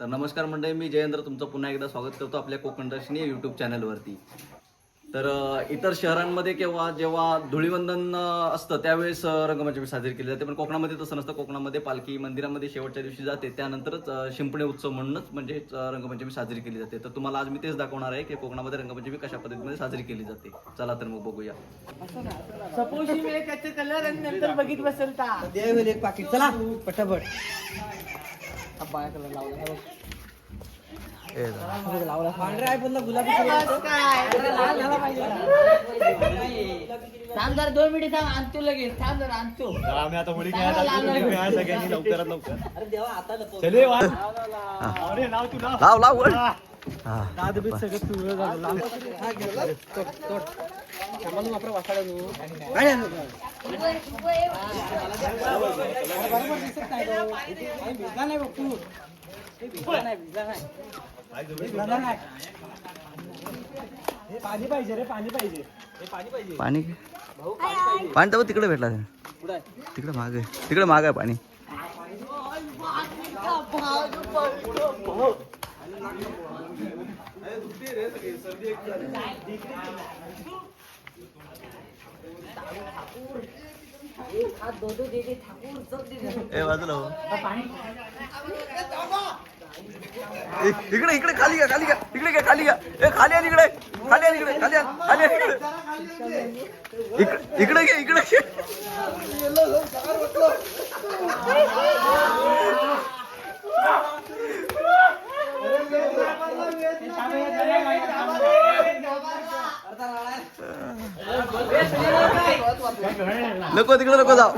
नमस्कार मंडळी, मी जयेंद्र तुमचं पुन्हा एकदा स्वागत करतो आपल्या कोकण दर्शनी यूट्यूब चॅनलवरती. तर इतर शहरांमध्ये जेव्हा धुळीवंदन असतं त्यावेळेस रंगपंचमी साजरी केली जाते, पण कोकणामध्ये तसं नसतं. कोकणामध्ये पालखी मंदिरामध्ये शेवटच्या दिवशी जाते, त्यानंतरच शिंपणे उत्सव म्हणूनच म्हणजे रंगपंचमी साजरी केली जाते. तर तुम्हाला आज मी तेच दाखवणार आहे की कोकणामध्ये रंगपंचमी कशा पद्धतीने साजरी केली जाते. चला तर मग बघूया. सपोज मी त्याचे कलर आणि नंतर बघित बसेल का देव एक पाकिट चला पटापट बाया कलर लावला लावला पांढरा आहे पण गुलाबी थांब जरा 2 मिनिट थांब, आणतो लगेच. थांब जरा आणतो. आम्ही आता होळी खेळायला सगळ्यांनी लवकरात लवकर. अरे देवा आता चले वा. अरे लाव तू लाव. लाव दाद बीत सगळं तुझं झालं. लाव. आम्हाला वापरा वासाला तू बरोबर दिसत नाही भिजला नाही बघ तू भिजला नाही हे पाणी पाहिजे रे पाणी पाहिजे पाणी पाणी तर तिकडे भेटला तिकडे माग आहे पाणी. इकडे इकडे खाली घ्या इकडे घ्या खाली आण इकडे इकडे घे नको तिकडे नको जाऊ.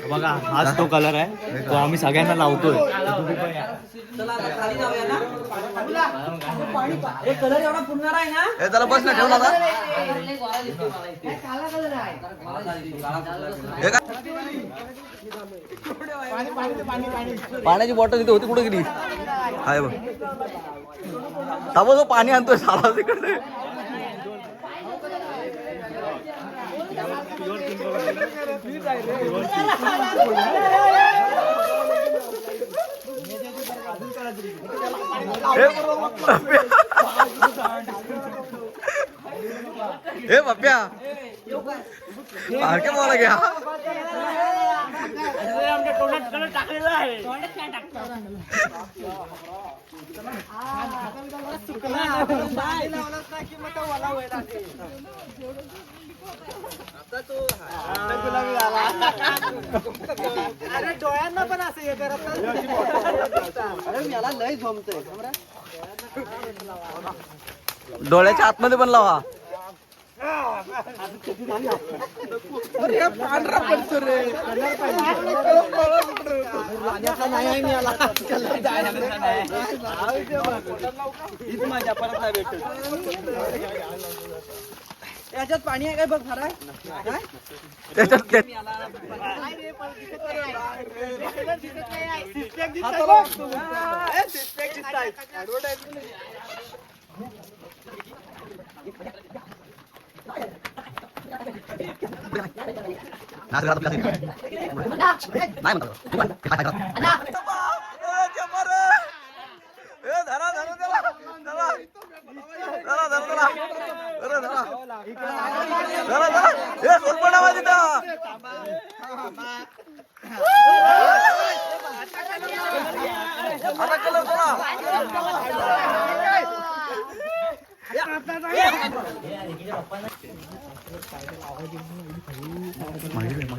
बघा हाच तो कलर आहे तो आम्ही सगळ्यांना लावतोय. कलर एवढा पुरणार आहे ना त्याला बस ना ठेवला पाण्याची बॉटल तिथे होती, कुठे गेली आहे बघ. थांबा जो पाणी आणतोय साला तिकडे. हे पप्प्या बारके बोला घ्या. आमच्या तोंडात कलर टाकलेला आहे. अरे डोळ्यांना पण असं हे करत अरे मला लय झोमतंय डोळ्याच्या आतमध्ये पण लावा. पांढरा पडतो रे नाही मिळाला माझ्या परत नाही भेटत. याच्यात पाणी आहे काय बघ फार त्याच्यात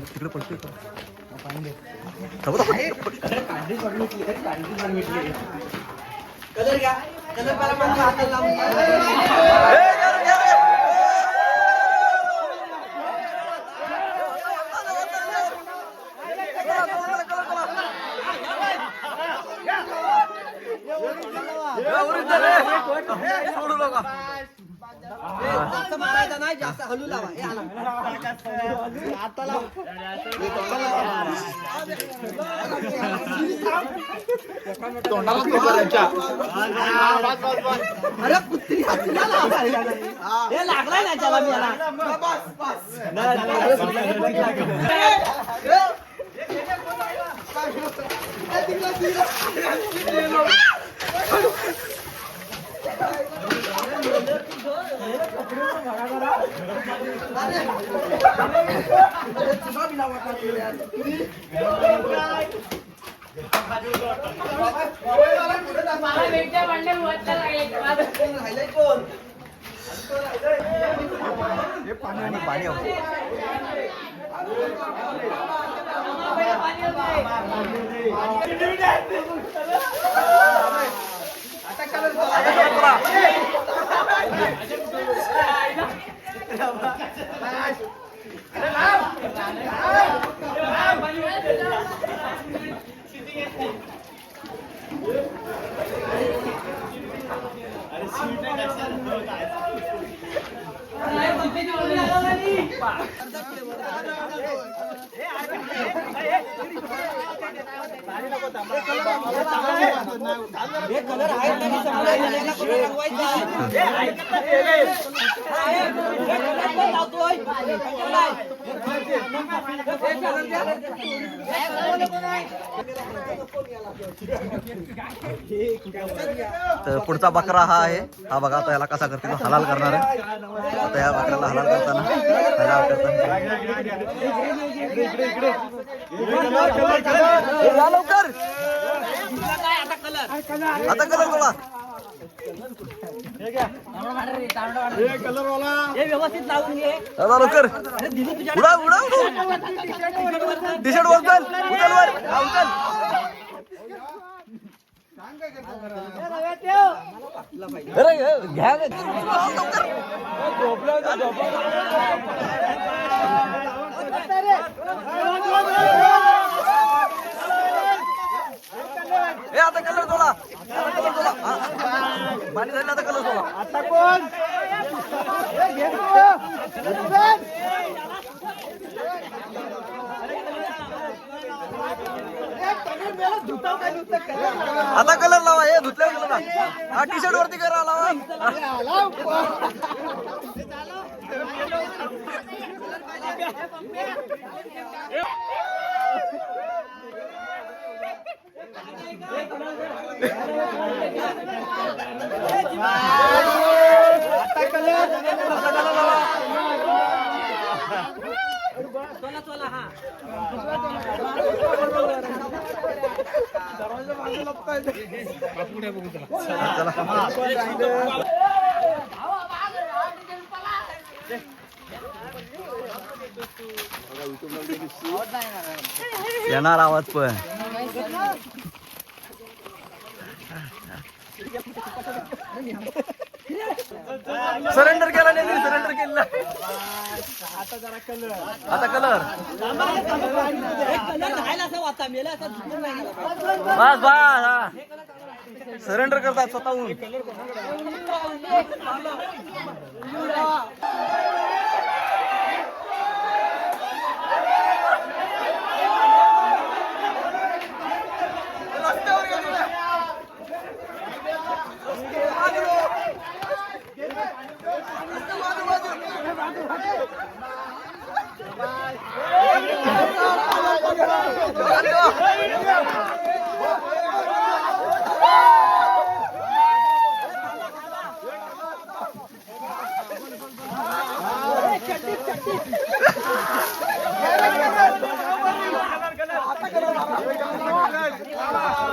तिकडे पडतोय कलर घ्या कलर सोडू नका. जास्त मारायचा नाही, जास्त हलू लावा. आता लाव. अरे कुत्री हे लागलाय ना त्याला मी तर पुढचा बकरा हा आहे. हा बघा आता याला कसा करतील हलाल करणार आहे. आता या बकऱ्याला हलाल करताना लवकर आता कलर बोला व्यवस्थित लावून घे दादा लवकर उडा उडा टी शर्ट वर उचल उचल वर हा, उचल अरे घ्या लवकर ए आता कलर सोडा पाणी झालं आता कलर सोडा आता कोण आता कलर लावा हे धुतल्यावर कलर लावा. हा टी शर्ट वरती करा लावा आता कलर येणार आवाज पण सरेंडर केला नाही सरेंडर केला आता जरा कलर आता कलर कलर राहायला असं वाटतं मेला असं झुकून नाही गेला. बस बस हा सरेंडर करतात स्वतःहून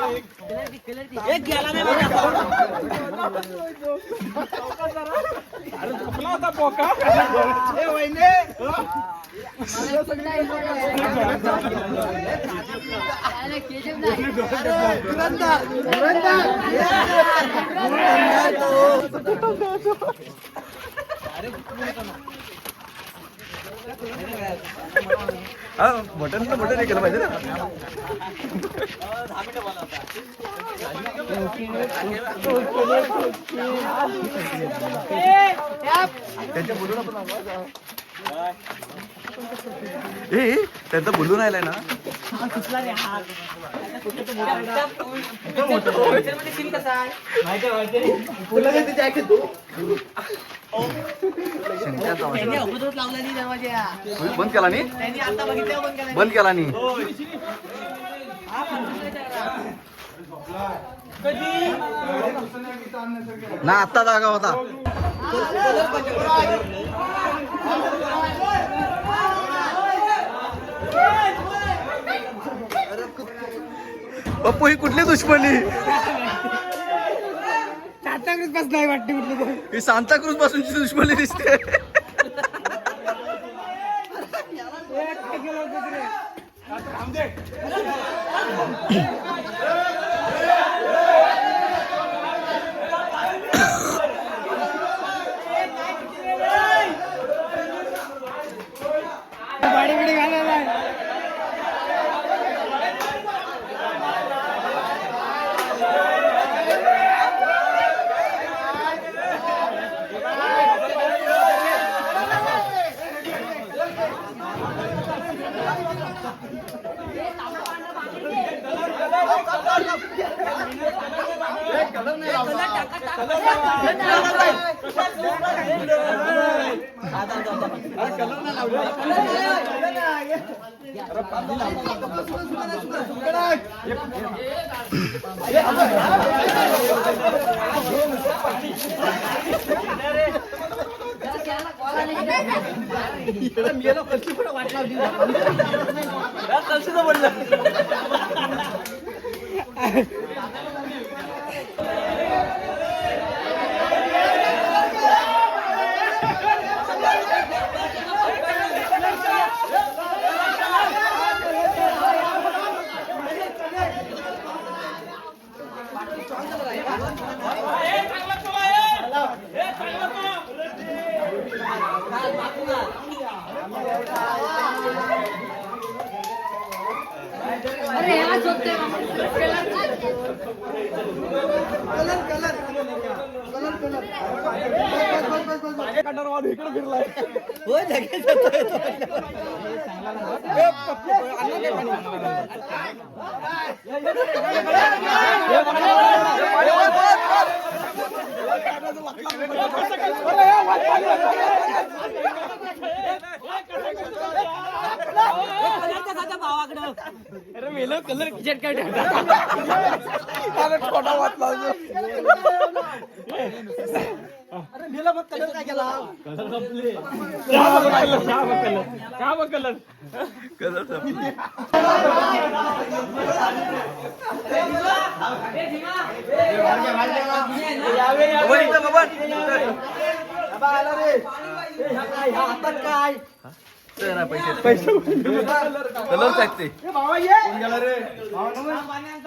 एक गेला नाही होता पोका वहिने मटन तर मटन केलं पाहिजे ना त्यांच्या मुलीला पण ए त्यांचा बोलून राहिलाय ना. सीन कसा आहे शंकरचा आवाज. त्यांनी अगोदरच लावला नाही दरवाजा. बंद केला नी त्यांनी आता बघितल्यावर बंद केला. बंद केला नी ना आत्ता जागा होता. पप्पू ही कुठली दुश्मनी. ही सांताक्रूज पासूनची दुश्मनी दिसते.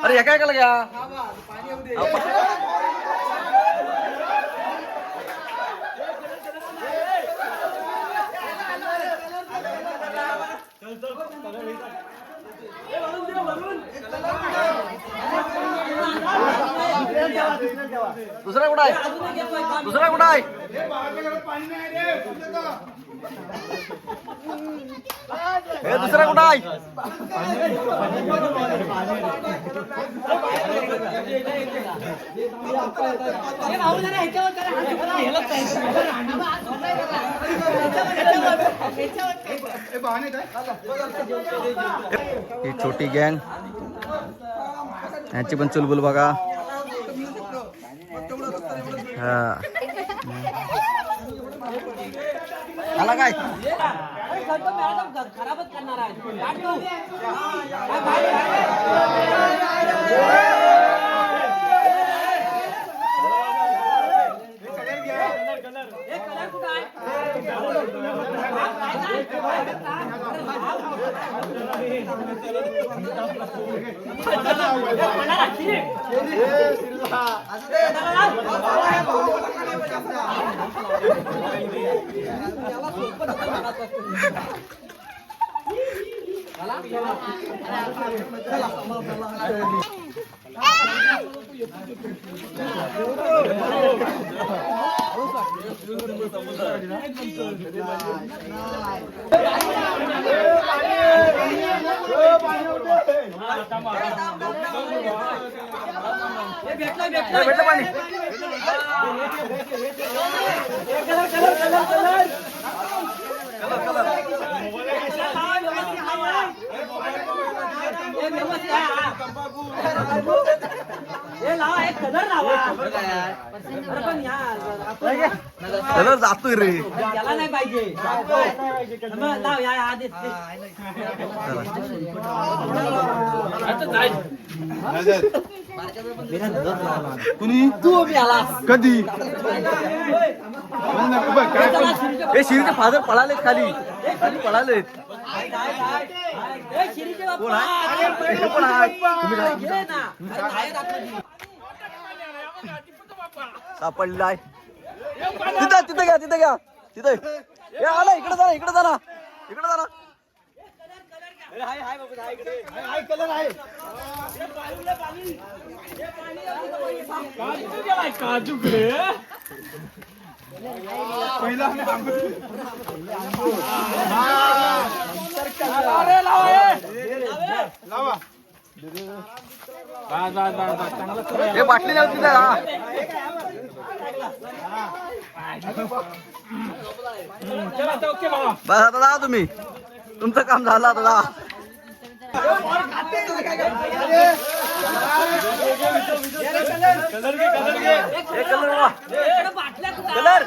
अरे या काय केलं गया. दुसरा कुठं आहे. दुसरा कुठं आहे. हे दुसरा कुठं आहे. ही छोटी गँग यांची पण चुलबुल बघा. हा आला काय. खराबच करणार आहे. भेटलं पाणी. कलर जातोय रे. त्याला नाही पाहिजे लाव या आधीच कुणी तू कधी हे शिरीचे फादर पळाले खाली खाली पळाले. कोण आहे? हे कोण आहे? तुम्ही सापडलेला आहे. तिथं तिथं घ्या तिथं घ्या तिथं. हे आला इकडे जा इकडे जा इकडे जा. हे बाटली नव्हती ना. बस आता जा तुम्ही. तुमचं काम झालं आता जा. कलर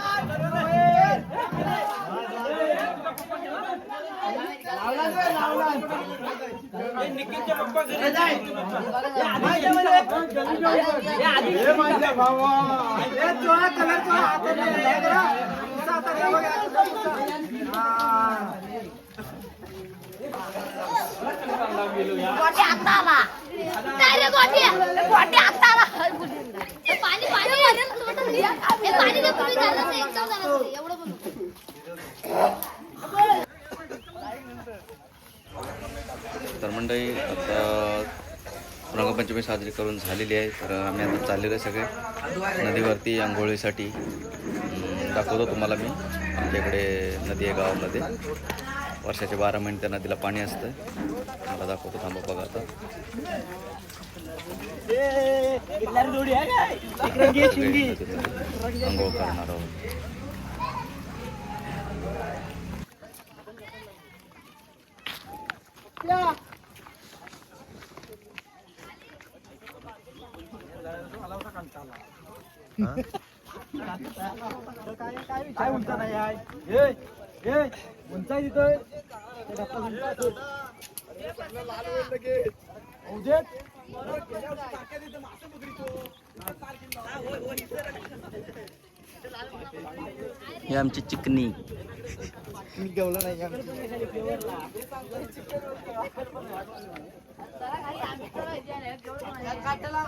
तर मंडळी आता रंगपंचमी साजरी करून झालेली आहे. तर आम्ही आता चाललेलो आहे सगळे नदीवरती आंघोळीसाठी. दाखवतो तुम्हाला मी. आमच्याकडे नदी आहे गावामध्ये. वर्षाचे 12 महिने त्या नदीला पाणी असतं. मला दाखवतो थांबा बघा आता. आंघोळ करणार आहोत. काय उंचा नाही आहे उंचा तिथं ही आमची चिकनी. गवला नाही काटाला